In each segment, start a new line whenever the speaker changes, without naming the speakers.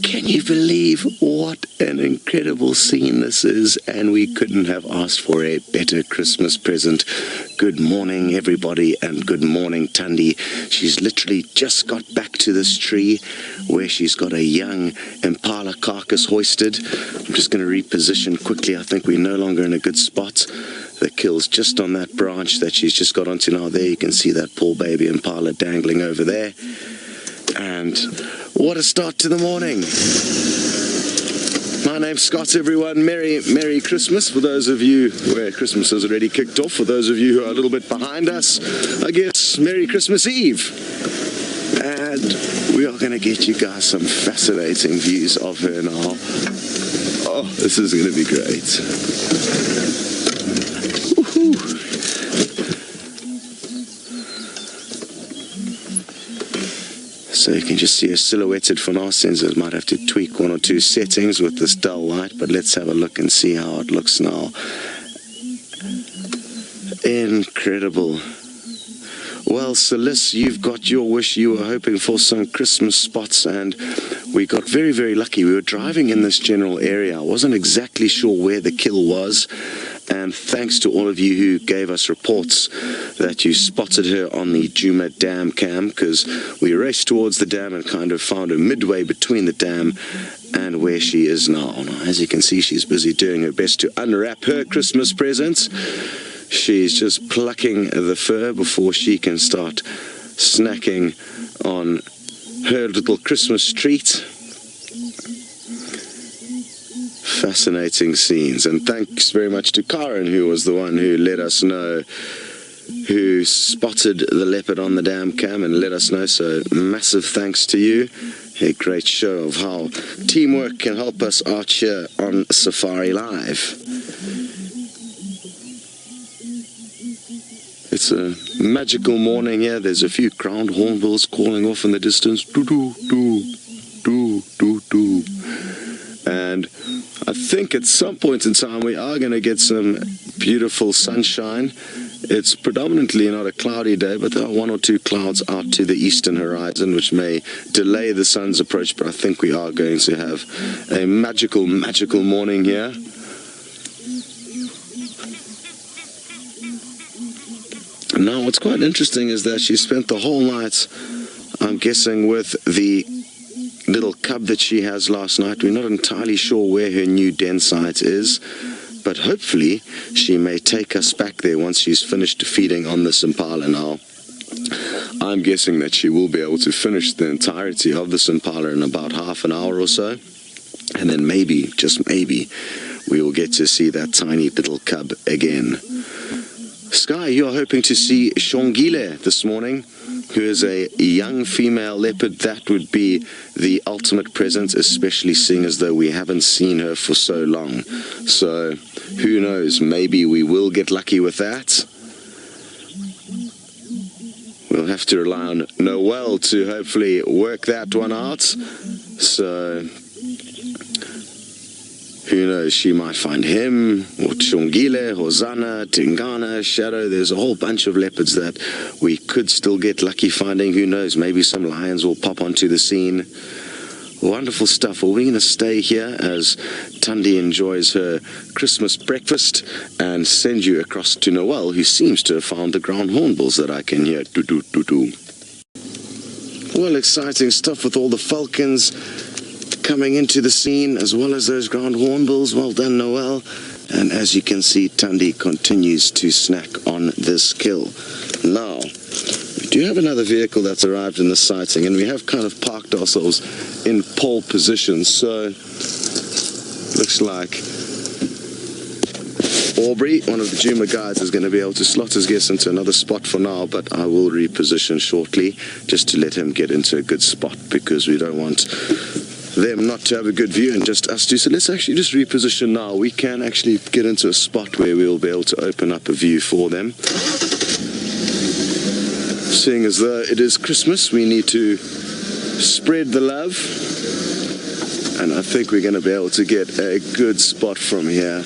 Can you believe what an incredible scene this is? And we couldn't have asked for a better Christmas present. Good morning, everybody, and good morning, Thandi. She's literally just got back to this tree where she's got a young impala carcass hoisted. I'm just going to reposition quickly. I think we're no longer in a good spot. The kill's just on that branch that she's just got onto now. There you can see that poor baby impala dangling over there. And what a start to the morning. My name's Scott, everyone. Merry Christmas. For those of you where Christmas has already kicked off, for those of you who are a little bit behind us, I guess Merry Christmas Eve. And we are going to get you guys some fascinating views of her now. Oh, this is going to be great. Woohoo! So you can just see her silhouetted from our sensors. Might have to tweak one or two settings with this dull light, but let's have a look and see how it looks now. Incredible. Well, Celeste, you've got your wish. You were hoping for some Christmas spots, and we got very, very lucky. We were driving in this general area. I wasn't exactly sure where the kill was, and thanks to all of you who gave us reports that you spotted her on the Djuma dam cam, because we raced towards the dam and kind of found her midway between the dam and where she is now. As you can see, she's busy doing her best to unwrap her Christmas presents. She's just plucking the fur before she can start snacking on her little Christmas treat. Fascinating scenes, and thanks very much to Karen, who was the one who let us know, who spotted the leopard on the dam cam and let us know, so massive thanks to you. A great show of how teamwork can help us out here on Safari Live. It's a magical morning here. There's a few ground hornbills calling off in the distance. Doo-doo-doo, doo-doo-doo. And I think at some point in time we are going to get some beautiful sunshine. It's predominantly not a cloudy day, but there are one or two clouds out to the eastern horizon which may delay the sun's approach, but I think we are going to have a magical, magical morning here. Now, what's quite interesting is that she spent the whole night, I'm guessing, with the little cub that she has last night. We're not entirely sure where her new den site is, but hopefully she may take us back there once she's finished feeding on this impala. Now, I'm guessing that she will be able to finish the entirety of this impala in about half an hour or so, and then maybe, just maybe, we will get to see that tiny little cub again. Sky, you are hoping to see Shongile this morning, who is a young female leopard. That would be the ultimate present, especially seeing as though we haven't seen her for so long. So, who knows, maybe we will get lucky with that. We'll have to rely on Noel to hopefully work that one out. So, who knows, she might find him, or Chongile, Hosanna, Tingana, Shadow. There's a whole bunch of leopards that we could still get lucky finding. Who knows, maybe some lions will pop onto the scene. Wonderful stuff. Well, we're going to stay here as Thandi enjoys her Christmas breakfast and send you across to Noel, who seems to have found the ground hornbills that I can hear. Doo-doo-doo-doo. Well, exciting stuff with all the falcons coming into the scene, as well as those ground hornbills. Well done, Noel. And as you can see, Thandi continues to snack on this kill. Now, we do have another vehicle that's arrived in the sighting, and we have kind of parked ourselves in pole position. So, looks like Aubrey, one of the Djuma guides, is going to be able to slot his guess into another spot for now, but I will reposition shortly just to let him get into a good spot, because we don't want them not to have a good view and just us two. So let's actually just reposition now. We can actually get into a spot where we'll be able to open up a view for them. Seeing as though it is Christmas, we need to spread the love, and I think we're going to be able to get a good spot from here.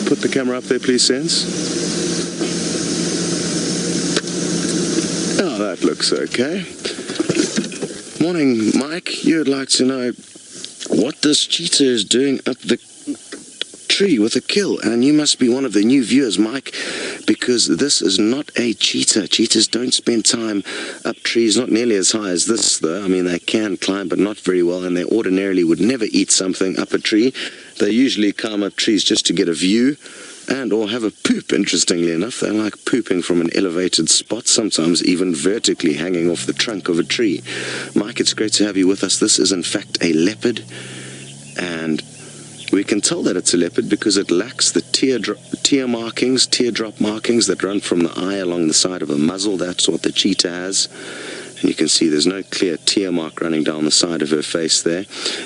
Put the camera up there, please, Sense. Oh, that looks okay. Morning, Mike. You'd like to know what this cheetah is doing up the tree with a kill, and you must be one of the new viewers, Mike, because this is not a cheetah. Cheetahs don't spend time up trees, not nearly as high as this though. I mean, they can climb, but not very well, and they ordinarily would never eat something up a tree. They usually climb up trees just to get a view and or have a poop. Interestingly enough, they like pooping from an elevated spot, sometimes even vertically hanging off the trunk of a tree. Mike, it's great to have you with us. This is in fact a leopard, and we can tell that it's a leopard because it lacks the teardrop markings that run from the eye along the side of a muzzle. That's what the cheetah has. And you can see there's no clear tear mark running down the side of her face there.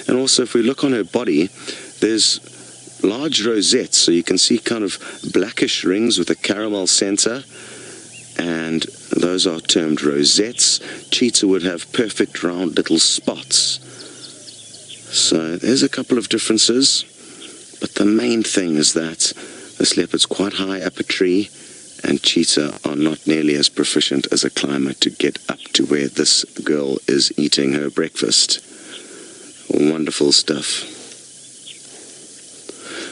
And also, if we look on her body, there's large rosettes, so you can see kind of blackish rings with a caramel center, and those are termed rosettes. Cheetah would have perfect round little spots. So there's a couple of differences. But the main thing is that this leopard's quite high up a tree, and cheetah are not nearly as proficient as a climber to get up to where this girl is eating her breakfast. Wonderful stuff.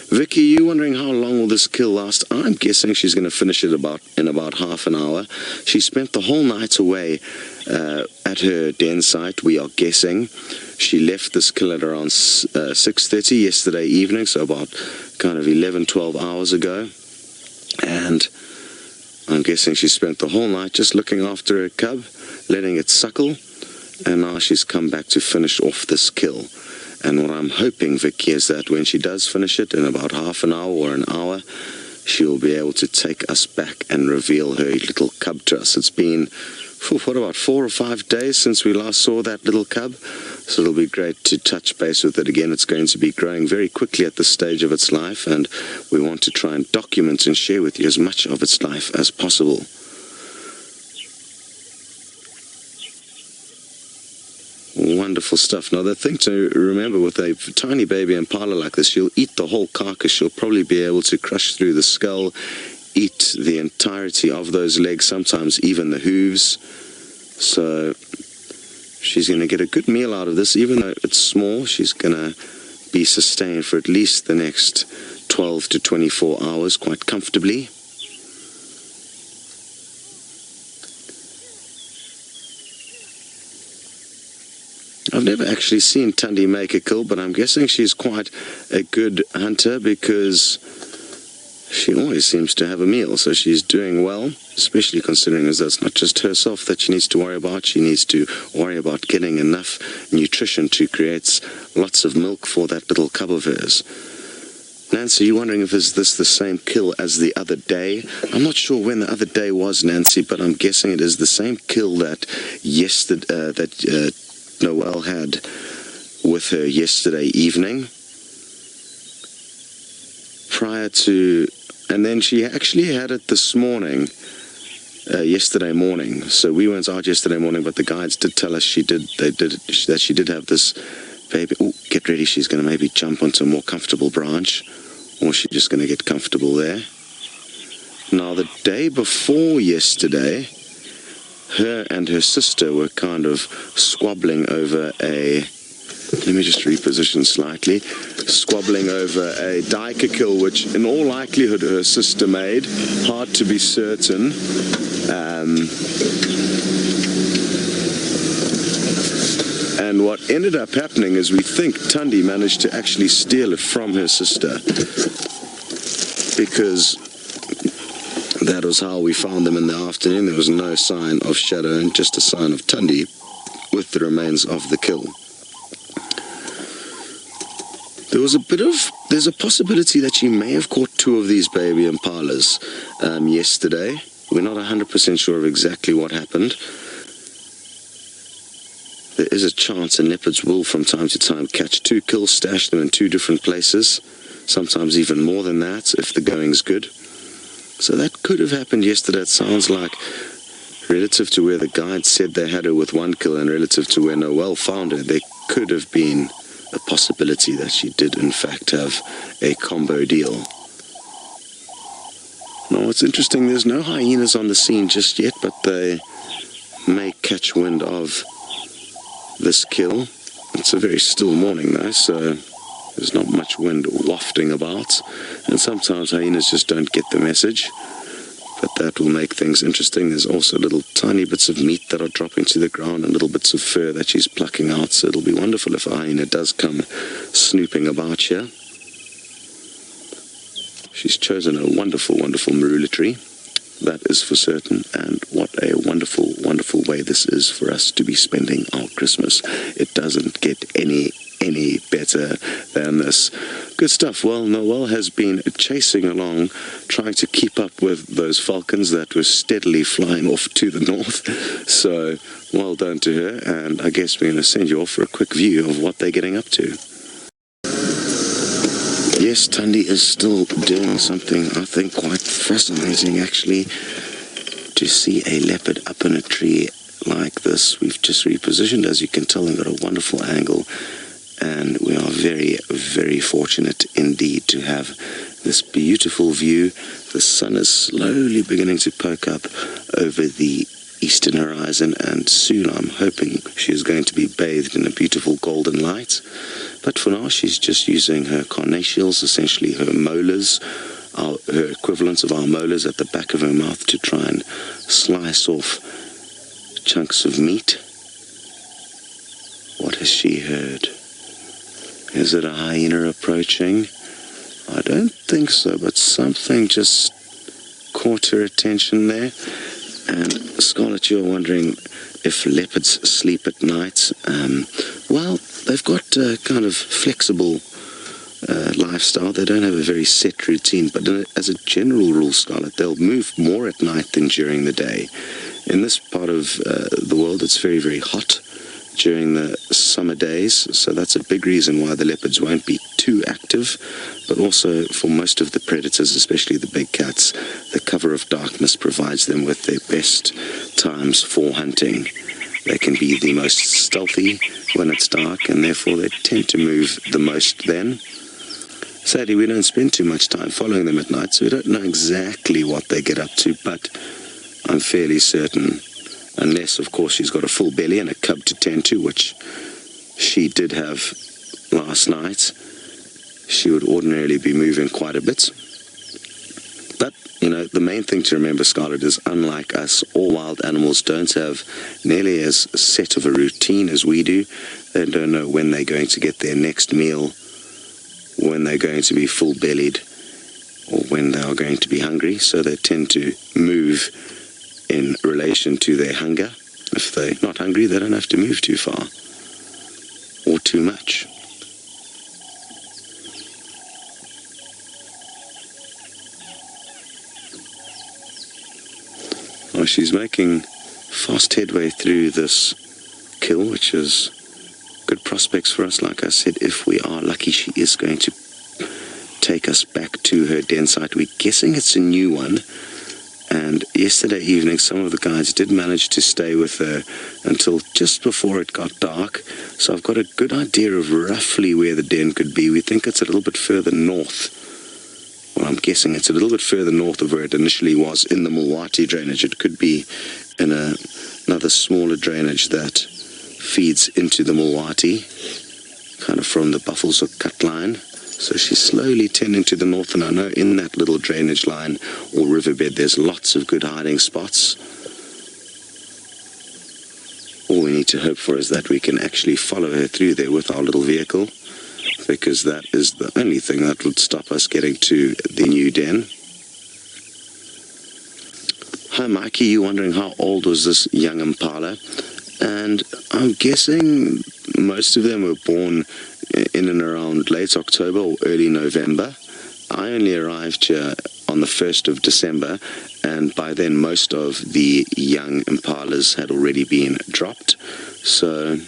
Vicky, you wondering how long will this kill last? I'm guessing she's going to finish it in about half an hour. She spent the whole night away at her den site, we are guessing. She left this kill at around 6:30 yesterday evening, so about kind of 11, 12 hours ago. And I'm guessing she spent the whole night just looking after her cub, letting it suckle, and now she's come back to finish off this kill. And what I'm hoping, Vicky, is that when she does finish it in about half an hour or an hour, she'll be able to take us back and reveal her little cub to us. It's been, what, about 4 or 5 days since we last saw that little cub? So it'll be great to touch base with it again. It's going to be growing very quickly at this stage of its life, and we want to try and document and share with you as much of its life as possible. Wonderful stuff. Now, the thing to remember with a tiny baby impala like this, she'll eat the whole carcass. She'll probably be able to crush through the skull, eat the entirety of those legs, sometimes even the hooves. So she's going to get a good meal out of this. Even though it's small, she's going to be sustained for at least the next 12 to 24 hours quite comfortably. I've never actually seen Thandi make a kill, but I'm guessing she's quite a good hunter because she always seems to have a meal, so she's doing well, especially considering as that's not just herself that she needs to worry about. She needs to worry about getting enough nutrition to create lots of milk for that little cub of hers. Nancy, you're wondering if is this the same kill as the other day? I'm not sure when the other day was, Nancy, but I'm guessing it is the same kill that Noelle had with her yesterday evening. And then she actually had it this morning, yesterday morning. So we weren't out yesterday morning, but the guides did tell us that she did have this baby. Oh, get ready, she's going to maybe jump onto a more comfortable branch, or she's just going to get comfortable there. Now, the day before yesterday, her and her sister were kind of squabbling over let me just reposition slightly, squabbling over a duiker kill, which in all likelihood her sister made, hard to be certain. And what ended up happening is we think Thandi managed to actually steal it from her sister, because that was how we found them in the afternoon. There was no sign of Shadow and just a sign of Thandi with the remains of the kill. There's a possibility that she may have caught 2 of these baby impalas yesterday. We're not 100% sure of exactly what happened. There is a chance, and leopards will from time to time catch 2 kills, stash them in 2 different places, sometimes even more than that if the going's good. So that could have happened yesterday. It sounds like, relative to where the guide said they had her with 1 kill and relative to where Noelle found her, there could have been a possibility that she did in fact have a combo deal. Now, what's interesting, there's no hyenas on the scene just yet, but they may catch wind of this kill. It's a very still morning though, so there's not much wind wafting about, and sometimes hyenas just don't get the message, but that will make things interesting. There's also little tiny bits of meat that are dropping to the ground and little bits of fur that she's plucking out, so it'll be wonderful if a hyena does come snooping about here. She's chosen a wonderful, wonderful marula tree, that is for certain, and what a wonderful, wonderful way this is for us to be spending our Christmas. It doesn't get any better than this. Good stuff. Well, Noelle has been chasing along, trying to keep up with those falcons that were steadily flying off to the north. So, well done to her, and I guess we're going to send you off for a quick view of what they're getting up to. Yes, Thandi is still doing something I think quite fascinating actually. To see a leopard up in a tree like this. We've just repositioned, as you can tell, and got a wonderful angle, and we are very, very fortunate indeed to have this beautiful view. The sun is slowly beginning to poke up over the eastern horizon, and soon I'm hoping she is going to be bathed in a beautiful golden light. But for now she's just using her carnassials, essentially her molars, her equivalents of our molars at the back of her mouth, to try and slice off chunks of meat. What has she heard? Is it a hyena approaching? I don't think so, but something just caught her attention there. And Scarlett, you're wondering if leopards sleep at night. Well, they've got a kind of flexible lifestyle. They don't have a very set routine, but as a general rule, Scarlett, they'll move more at night than during the day. In this part of the world, it's very, very hot during the summer days, so that's a big reason why the leopards won't be too active. But also for most of the predators, especially the big cats, the cover of darkness provides them with their best times for hunting. They can be the most stealthy when it's dark, and therefore they tend to move the most then. Sadly, we don't spend too much time following them at night, so we don't know exactly what they get up to, but I'm fairly certain, unless of course she's got a full belly and a cub to tend to, which she did have last night, she would ordinarily be moving quite a bit. But, you know, the main thing to remember, Scarlett, is unlike us, all wild animals don't have nearly as set of a routine as we do. They don't know when they're going to get their next meal, when they're going to be full-bellied, or when they are going to be hungry, so they tend to move in relation to their hunger. If they're not hungry, they don't have to move too far, or too much. Well, she's making fast headway through this kill, which is good prospects for us. Like I said, if we are lucky, she is going to take us back to her den site. We're guessing it's a new one, and yesterday evening some of the guides did manage to stay with her until just before it got dark, so I've got a good idea of roughly where the den could be. We think it's a little bit further north. Well, I'm guessing it's a little bit further north of where it initially was in the Mulwati drainage. It could be in another smaller drainage that feeds into the Mulwati, kind of from the Buffelshoek cut line. So she's slowly tending to the north, and I know in that little drainage line or riverbed there's lots of good hiding spots. All we need to hope for is that we can actually follow her through there with our little vehicle, because that is the only thing that would stop us getting to the new den. Hi Mikey, you wondering how old was this young impala? And I'm guessing most of them were born in and around late October or early November. I only arrived here on the 1st of December, and by then most of the young impalas had already been dropped. So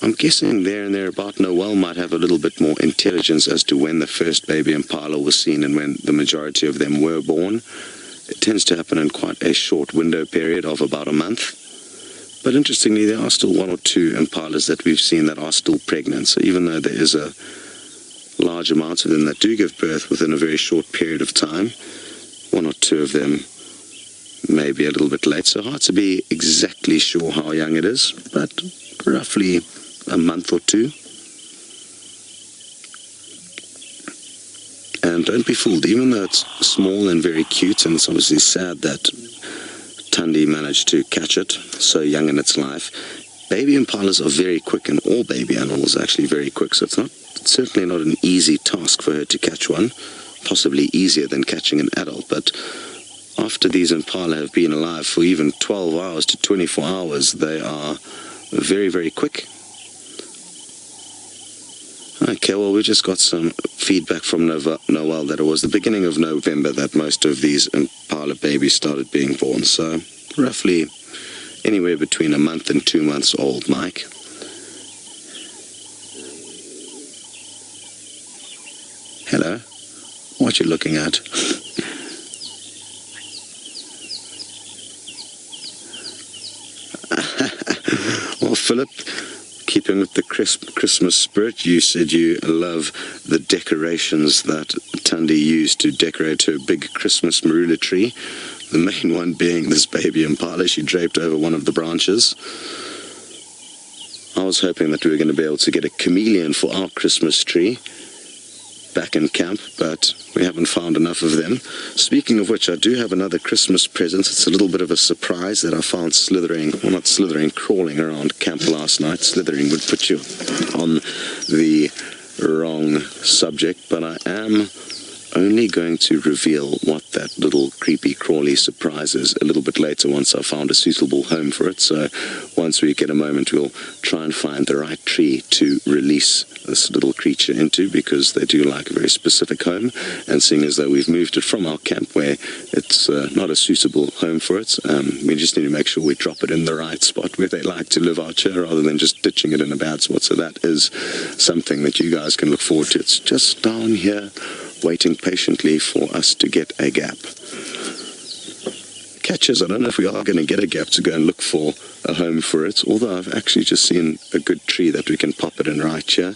I'm guessing there and thereabout. Noelle might have a little bit more intelligence as to when the first baby impala was seen and when the majority of them were born. It tends to happen in quite a short window period of about a month. But interestingly, there are still one or two impalas that we've seen that are still pregnant. So even though there is a large amount of them that do give birth within a very short period of time, one or two of them may be a little bit late. So hard to be exactly sure how young it is, but roughly a month or two. And don't be fooled, even though it's small and very cute, and it's obviously sad that Thandi managed to catch it so young in its life, baby impalas are very quick, and all baby animals are actually very quick, so it's certainly not an easy task for her to catch one, possibly easier than catching an adult. But after these impala have been alive for even 12 hours to 24 hours, they are very, very quick. Okay, well, we just got some feedback from Noel that it was the beginning of November that most of these impala babies started being born. So roughly anywhere between a month and 2 months old, Mike. Hello. What you looking at? Well, Philip, keeping with the Christmas spirit, you said you love the decorations that Thandi used to decorate her big Christmas marula tree. The main one being this baby impala she draped over one of the branches. I was hoping that we were going to be able to get a chameleon for our Christmas tree back in camp, but we haven't found enough of them. Speaking of which, I do have another Christmas present. It's a little bit of a surprise that I found crawling around camp last night. Slithering would put you on the wrong subject, but I am only going to reveal what that little creepy crawly surprise is a little bit later, once I've found a suitable home for it. So once we get a moment, we'll try and find the right tree to release this little creature into, because they do like a very specific home, and seeing as though we've moved it from our camp where it's not a suitable home for it, we just need to make sure we drop it in the right spot where they like to live out here, rather than just ditching it in a bad spot. So that is something that you guys can look forward to. It's just down here, waiting patiently for us to get a gap. Catch is, I don't know if we are going to get a gap to go and look for a home for it, although I've actually just seen a good tree that we can pop it in right here.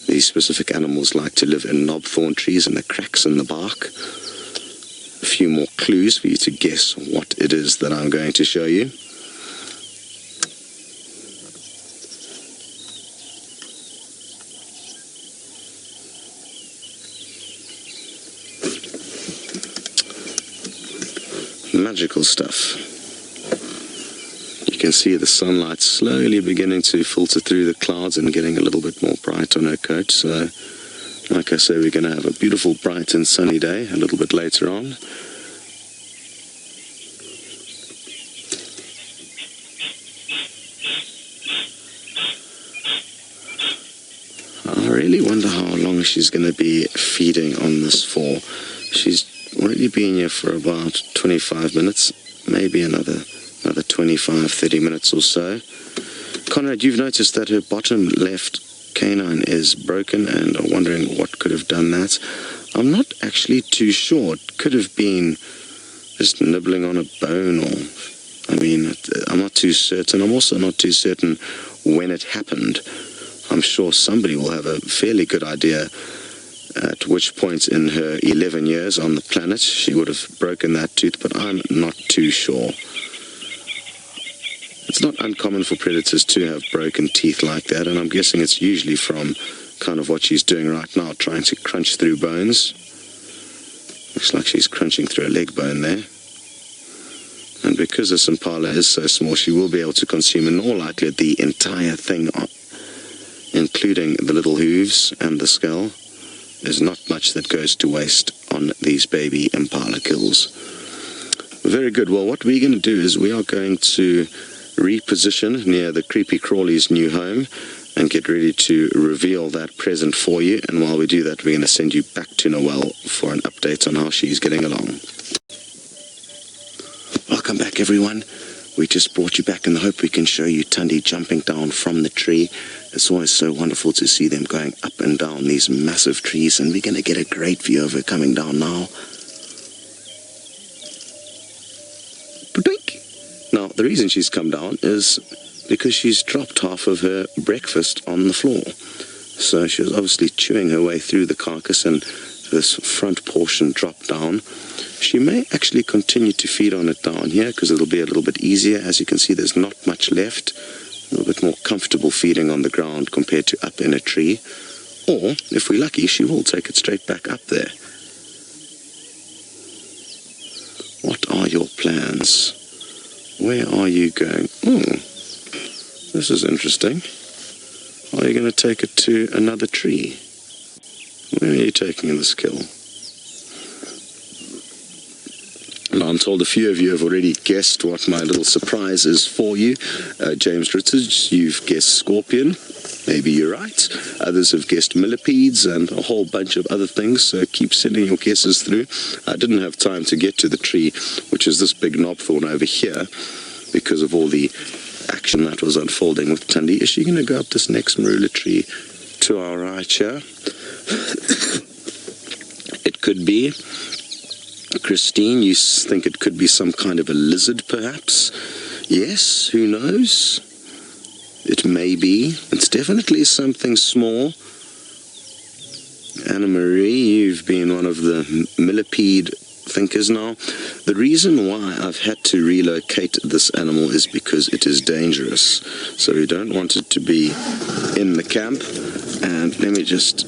These specific animals like to live in knobthorn trees and the cracks in the bark. A few more clues for you to guess what it is that I'm going to show you. Magical stuff. You can see the sunlight slowly beginning to filter through the clouds and getting a little bit more bright on her coat. So, like I say, we're going to have a beautiful, bright and sunny day a little bit later on. I really wonder how long she's going to be feeding on this for. She's already been here for about 25 minutes, maybe another 25-30 minutes or so. Conrad, you've noticed that her bottom left canine is broken, and I'm wondering what could have done that. I'm not actually too sure. It could have been just nibbling on a bone, or I'm not too certain. I'm also not too certain when it happened. I'm sure somebody will have a fairly good idea at which point in her 11 years on the planet she would have broken that tooth, but I'm not too sure. It's not uncommon for predators to have broken teeth like that, and I'm guessing it's usually from kind of what she's doing right now, trying to crunch through bones. Looks like she's crunching through a leg bone there. And because this impala is so small, she will be able to consume in all likelihood the entire thing, including the little hooves and the skull. There's not much that goes to waste on these baby impala kills. Very good. Well, what we're going to do is we are going to reposition near the creepy crawly's new home and get ready to reveal that present for you. And while we do that, we're going to send you back to Noel for an update on how she's getting along. Welcome back, everyone. We just brought you back in the hope we can show you Thandi jumping down from the tree. It's always so wonderful to see them going up and down these massive trees, and we're going to get a great view of her coming down now. Now, the reason she's come down is because she's dropped half of her breakfast on the floor. So she was obviously chewing her way through the carcass, and this front portion dropped down. She may actually continue to feed on it down here because it'll be a little bit easier. As you can see, there's not much left. little bit more comfortable feeding on the ground compared to up in a tree. Or, if we're lucky, she will take it straight back up there. What are your plans? Where are you going? This is interesting. Are you going to take it to another tree? Where are you taking this kill? Now, I'm told a few of you have already guessed what my little surprise is for you. James Rittich, you've guessed scorpion. Maybe you're right. Others have guessed millipedes and a whole bunch of other things, so keep sending your guesses through. I didn't have time to get to the tree, which is this big knobthorn over here, because of all the action that was unfolding with Thandi. Is she going to go up this next marula tree to our right here? It could be. Christine, you think it could be some kind of a lizard, perhaps? Yes, who knows? It may be. It's definitely something small. Anna Marie, you've been one of the millipede thinkers now. The reason why I've had to relocate this animal is because it is dangerous. So we don't want it to be in the camp. And let me just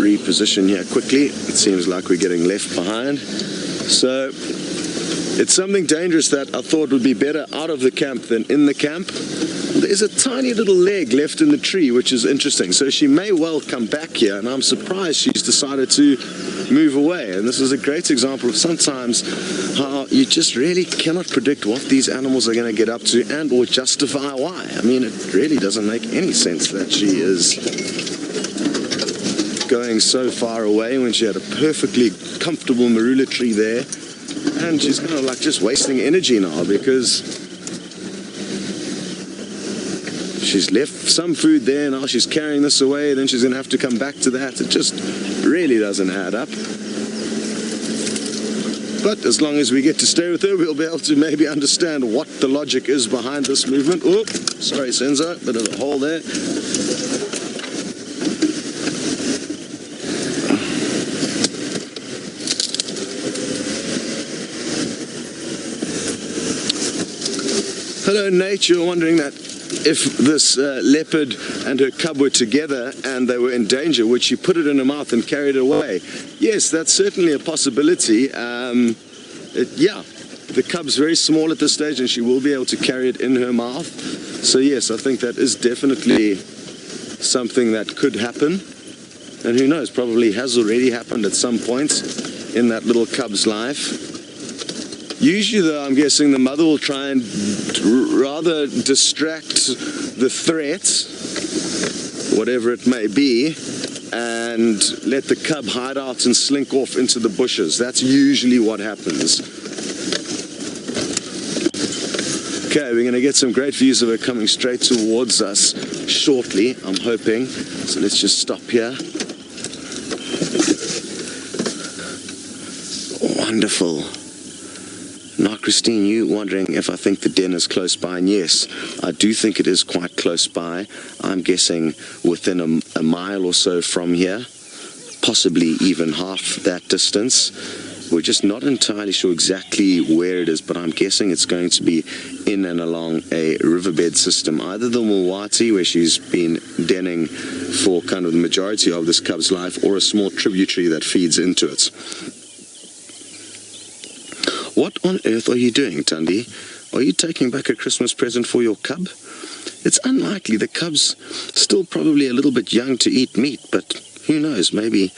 reposition here quickly. It seems like we're getting left behind. So it's something dangerous that I thought would be better out of the camp than in the camp. There's a tiny little leg left in the tree, which is interesting. So she may well come back here, and I'm surprised she's decided to move away. And this is a great example of sometimes how you just really cannot predict what these animals are going to get up to and or justify why. I mean, it really doesn't make any sense that she is going so far away when she had a perfectly comfortable marula tree there. And she's kind of like just wasting energy now because she's left some food there, now she's carrying this away, then she's going to have to come back to that. It just really doesn't add up. But as long as we get to stay with her, we'll be able to maybe understand what the logic is behind this movement. Oh, sorry, Senzo, bit of a hole there. Hello, Nate. You're wondering that if this leopard and her cub were together and they were in danger, would she put it in her mouth and carry it away? Yes, that's certainly a possibility. Yeah, the cub's very small at this stage and she will be able to carry it in her mouth. So yes, I think that is definitely something that could happen. And who knows, probably has already happened at some point in that little cub's life. Usually, though, I'm guessing the mother will try and rather distract the threat, whatever it may be, and let the cub hide out and slink off into the bushes. That's usually what happens. Okay, we're going to get some great views of her coming straight towards us shortly, I'm hoping. So let's just stop here. Wonderful. Now, Christine, you wondering if I think the den is close by, and yes, I do think it is quite close by. I'm guessing within a mile or so from here, possibly even half that distance. We're just not entirely sure exactly where it is, but I'm guessing it's going to be in and along a riverbed system, either the Mulwati, where she's been denning for kind of the majority of this cub's life, or a small tributary that feeds into it. What on earth are you doing, Thandi? Are you taking back a Christmas present for your cub? It's unlikely. The cub's still probably a little bit young to eat meat, but who knows, maybe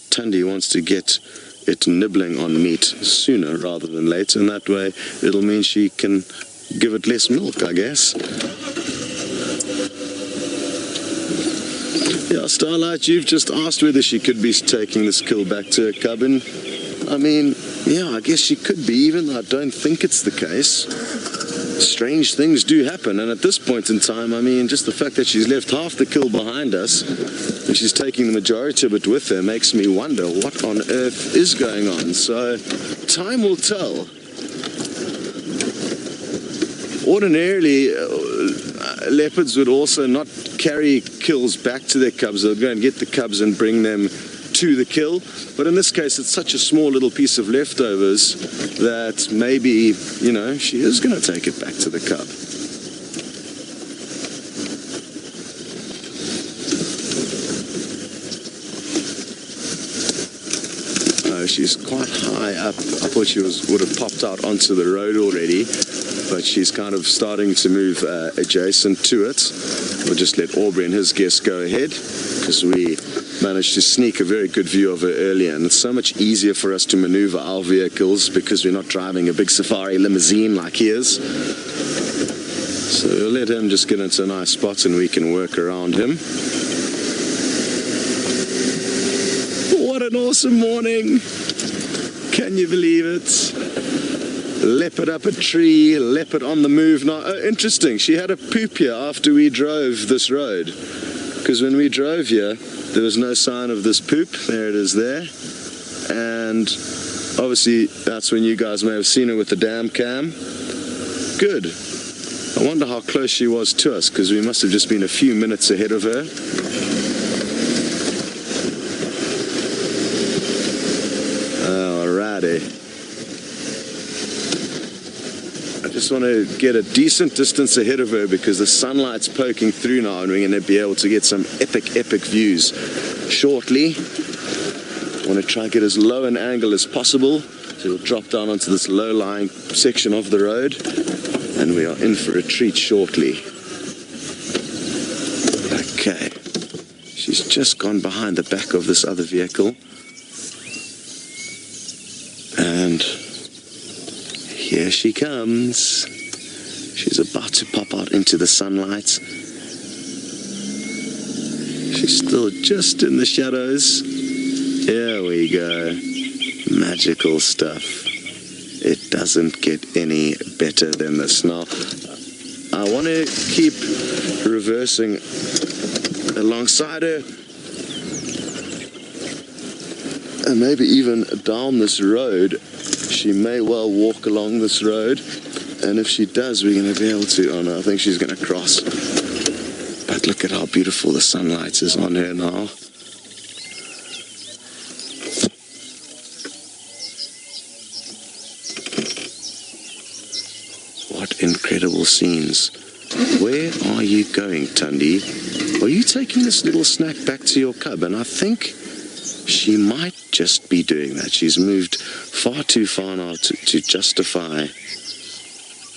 Thandi wants to get it nibbling on meat sooner rather than later, and that way it'll mean she can give it less milk, I guess. Yeah, Starlight, you've just asked whether she could be taking this kill back to her cub, and I mean, yeah, I guess she could be, even though I don't think it's the case. Strange things do happen, and at this point in time, I mean, just the fact that she's left half the kill behind us and she's taking the majority of it with her makes me wonder what on earth is going on. So, time will tell. Ordinarily, leopards would also not carry kills back to their cubs. They'll go and get the cubs and bring them to the kill, but in this case it's such a small little piece of leftovers that maybe, you know, she is going to take it back to the cub. she's quite high up. I thought she would have popped out onto the road already, but she's kind of starting to move adjacent to it. We'll just let Aubrey and his guests go ahead, because we managed to sneak a very good view of her earlier, and it's so much easier for us to maneuver our vehicles because we're not driving a big safari limousine like he is. So we'll let him just get into a nice spot and we can work around him. What an awesome morning! Can you believe it? Leopard up a tree, leopard on the move now. Oh, interesting, she had a poop here after we drove this road, because when we drove here there was no sign of this poop. There it is there, and obviously that's when you guys may have seen her with the dam cam. Good. I wonder how close she was to us, because we must have just been a few minutes ahead of her. Alrighty. I just want to get a decent distance ahead of her because the sunlight's poking through now and we're going to be able to get some epic views shortly. I want to try and get as low an angle as possible, so we'll drop down onto this low-lying section of the road and we are in for a treat shortly. Okay, she's just gone behind the back of this other vehicle, and here she comes. She's about to pop out into the sunlight. She's still just in the shadows. Here we go. Magical stuff. It doesn't get any better than this. Now, I want to keep reversing alongside her, and maybe even down this road. She may well walk along this road, and if she does, we're going to be able to. Oh no, I think she's going to cross. But look at how beautiful the sunlight is on her now. What incredible scenes. Where are you going, Thandi? Are you taking this little snack back to your cub? And I think she might just be doing that. She's moved far too far now to justify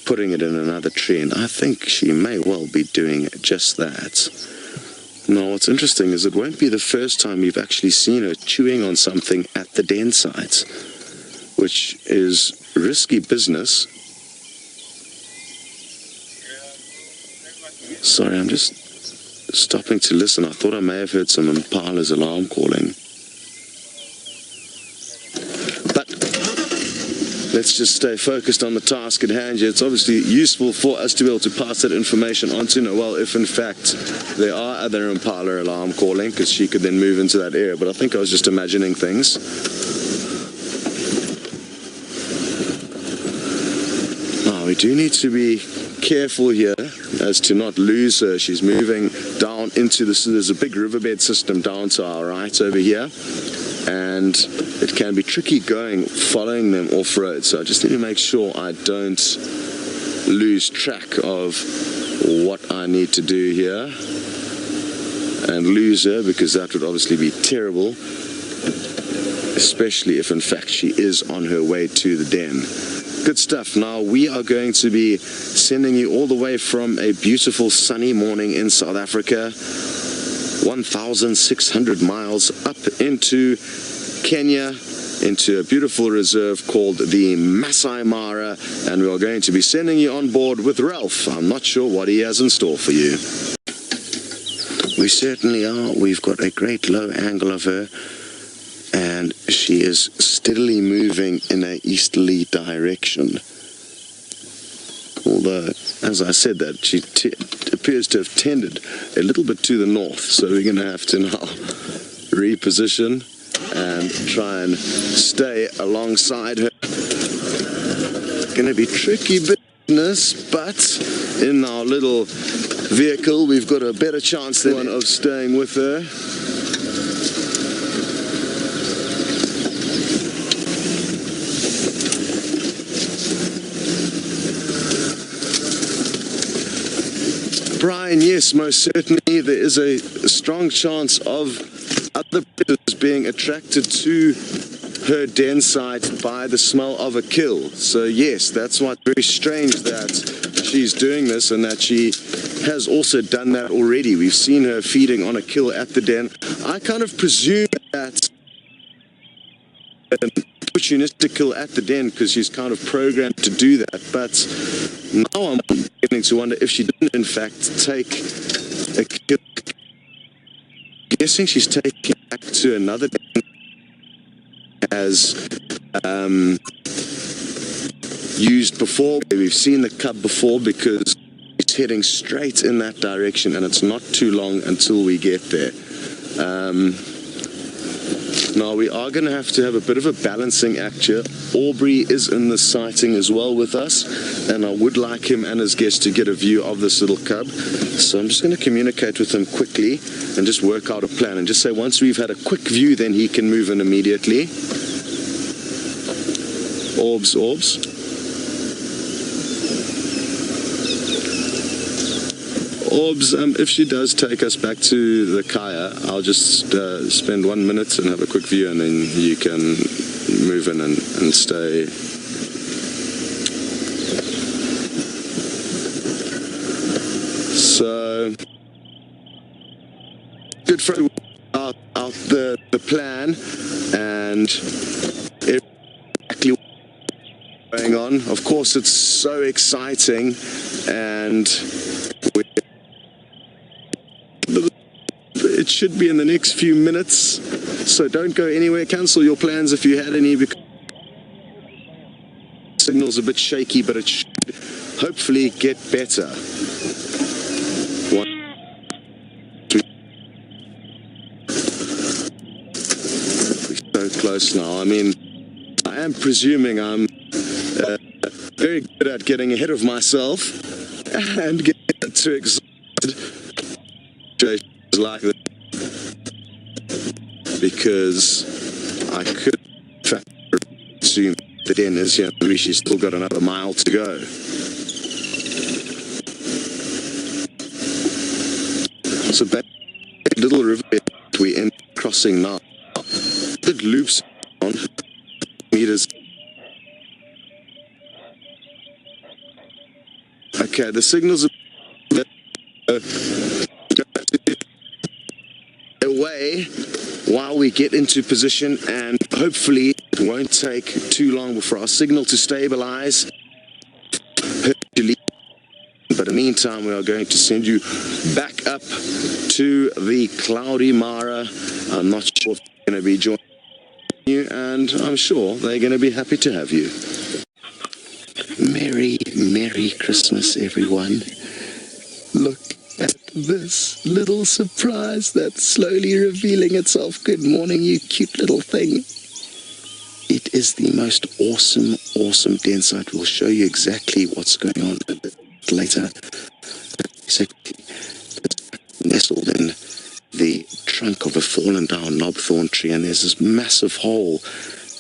putting it in another tree, and I think she may well be doing just that. Now, what's interesting is it won't be the first time we've actually seen her chewing on something at the den site, which is risky business. Sorry, I'm just stopping to listen. I thought I may have heard some impala's alarm calling. But let's just stay focused on the task at hand here. It's obviously useful for us to be able to pass that information on to Noelle if in fact there are other impala alarm calling, because she could then move into that area. But I think I was just imagining things. Now, we do need to be careful here as to not lose her. She's moving down into this. There's a big riverbed system down to our right over here, and it can be tricky following them off-road. So I just need to make sure I don't lose track of what I need to do here and lose her, because that would obviously be terrible, especially if in fact she is on her way to the den. Good stuff. Now we are going to be sending you all the way from a beautiful sunny morning in South Africa, 1,600 miles up into Kenya, into a beautiful reserve called the Masai Mara, and we are going to be sending you on board with Ralph. I'm not sure what he has in store for you. We certainly are. We've got a great low angle of her, and she is steadily moving in an easterly direction. Although, as I said that, she appears to have tended a little bit to the north, so we're going to have to now reposition and try and stay alongside her. Going to be tricky business, but in our little vehicle we've got a better chance than one of staying with her. Brian, yes, most certainly there is a strong chance of other predators being attracted to her den site by the smell of a kill. So yes, that's why it's very strange that she's doing this and that she has also done that already. We've seen her feeding on a kill at the den. I kind of presume that an opportunistic kill at the den because she's kind of programmed to do that, but now I'm beginning to wonder if she didn't in fact take a kill. I'm guessing she's taking it back to another den as used before. We've seen the cub before because it's heading straight in that direction and it's not too long until we get there. Now we are going to have a bit of a balancing act here. Aubrey is in the sighting as well with us, and I would like him and his guest to get a view of this little cub. So I'm just going to communicate with him quickly and just work out a plan and just say once we've had a quick view, then he can move in immediately. Orbs. Orbs, if she does take us back to the kaya, I'll just spend 1 minute and have a quick view, and then you can move in and stay. So, good for out the plan and exactly what's going on. Of course, it's so exciting, and it should be in the next few minutes, so don't go anywhere. Cancel your plans if you had any, because the signal's a bit shaky, but it should hopefully get better. We're so close now. I mean, I am presuming I'm very good at getting ahead of myself and getting too excited like that, because I could in fact assume the den is here. Maybe she's still got another mile to go. So back to little river we end crossing now. It loops on meters. Okay, the signals are away while we get into position, and hopefully it won't take too long for our signal to stabilize. But in the meantime, we are going to send you back up to the cloudy Mara. I'm not sure if they're going to be joining you, and I'm sure they're going to be happy to have you. Merry Christmas, everyone. Look at this little surprise that's slowly revealing itself. Good morning, you cute little thing. It is the most awesome den site. We'll show you exactly what's going on a bit later. So, nestled in the trunk of a fallen down knobthorn tree, and there's this massive hole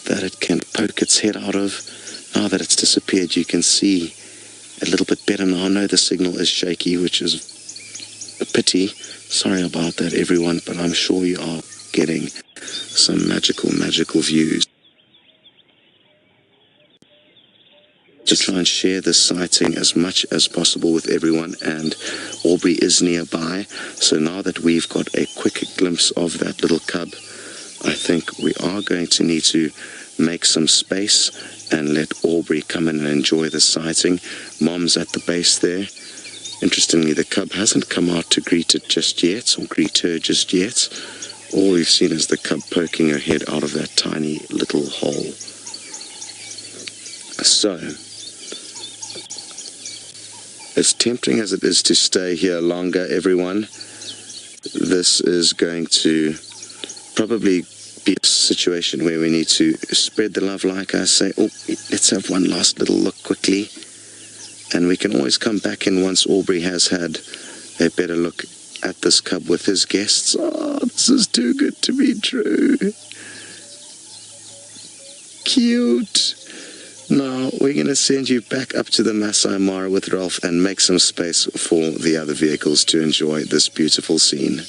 that it can poke its head out of. Now that it's disappeared, you can see a little bit better now. I know the signal is shaky, which is a pity. Sorry about that, everyone, but I'm sure you are getting some magical views. To try and share this sighting as much as possible with everyone, and Aubrey is nearby, so now that we've got a quick glimpse of that little cub, I think we are going to need to make some space and let Aubrey come in and enjoy the sighting. Mom's at the base there. Interestingly, the cub hasn't come out to greet it just yet, or greet her just yet. All we've seen is the cub poking her head out of that tiny little hole. So, as tempting as it is to stay here longer, everyone, this is going to probably be a situation where we need to spread the love, like I say. Oh, let's have one last little look quickly, and we can always come back in once Aubrey has had a better look at this cub with his guests. Oh, this is too good to be true. Cute. Now we're going to send you back up to the Masai Mara with Ralph and make some space for the other vehicles to enjoy this beautiful scene.